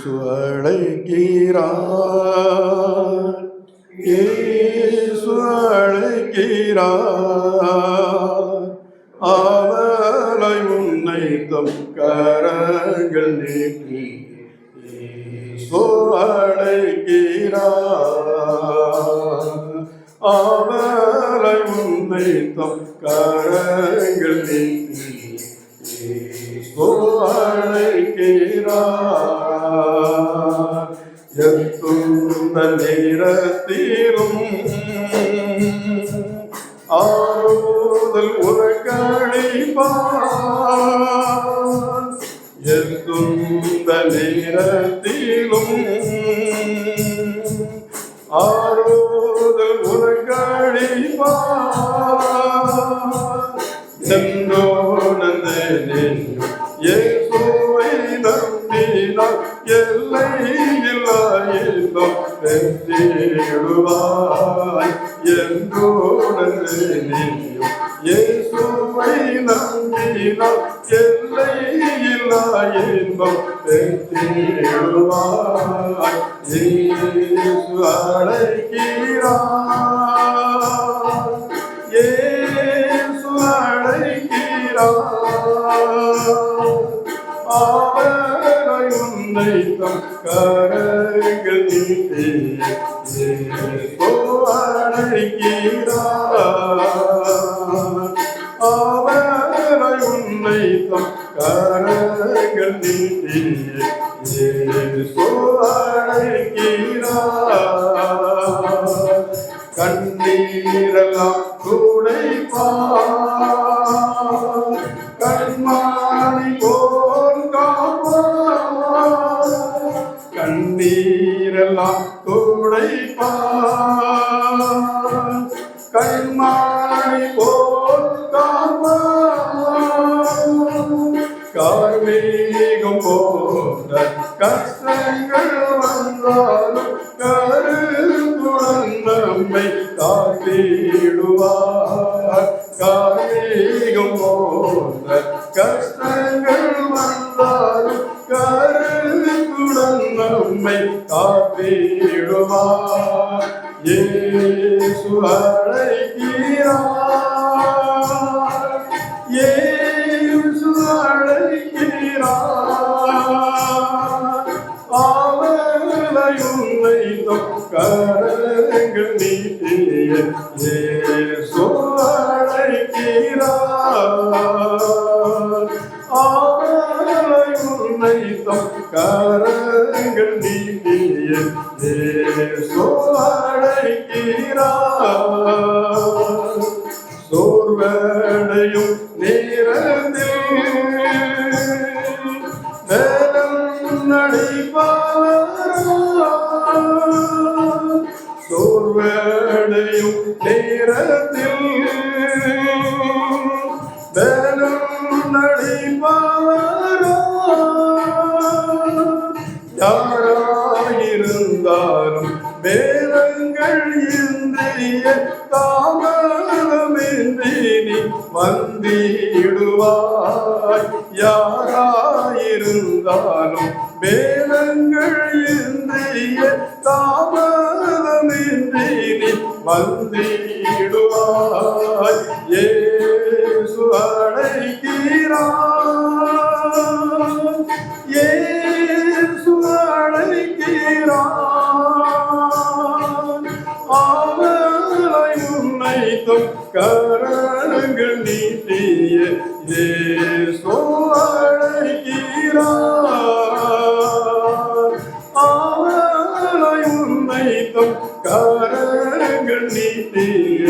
இயேசு அழைக்கிறார், இயேசு அழைக்கிறார். அவளை உன்னை தம் கரங்கள் நீட்டி இயேசு அழைக்கிறார். அவளை உன்னை தம் கரங்கள் நீட்டி இயேசு அழைக்கிறார். எத்துந்த நேரத்திலும் ஆறுதல் உரைக்கழிப்பார். எத்துந்த நேரத்திலும் ஆறுதல் உரைக்கழிப்பார். சென்றோனந்தேன் இயேசுவை நம்பினால் எல்லை இல்லா இன்பம் பெற்றிடுவாய். என்றோனந்தேன் இயேசுவை நம்பினால் எல்லை இல்லா இன்பம் பெற்றிடுவாய். இயேசு அழைக்கிறார், இயேசு அழைக்கிறார். அவரை உன்னை தம் கரங்கள் நீட்டி இயேசு அழைக்கிறார். அவரை உன்னை தம் கரங்கள் நீட்டி இயேசு அழைக்கிறார். கண்ணீரெல்லாம் துடைப்பார், கண்மாணி போல் காப்பார். கண்ணீரெல்லாம் துடைப்பார், கண்மாணி போல் காப்பார். கார்மேகம் போன்ற கஷ்டங்கள் வந்தாலும் கருத்துடன் நம்மை காத்திடுவார். கார்மேகம் போன்ற கஷ்டங்கள் வந்தாலும் கருத்துடன் நம்மை காத்திடுவார். இயேசு அழைக்கிறார், இயேசு அழைக்கிறார். அவளை உன்னை தம் கரங்கள் நீட்டி இயேசு அழைக்கிறார். அவளை உன்னை தம் கரங்கள் நீட்டி இயேசு அழைக்கிறார். சோர்வடையும் நேரத்தில் வேதம் நடிப்பார். சோர்வடையும் நேரத்தில் வேதம் நடிப்பார். யாராயிருந்தாலும் வேதங்கள் இன்றிய தாமதமின்றி நீ வந்திடுவாய். யாராயிருந்தாலும் வேதங்கள் இன்றிய தாமதமின்றி நீ வந்திடுவாய். இயேசு அழைக்கிறார், இயேசு அழைக்கிறார். அவளை உன்னை தம் கரங்கள் நீட்டிய இயேசு அழைக்கிறார். அவளை உன்னை தம் கரங்கள் நீட்டிய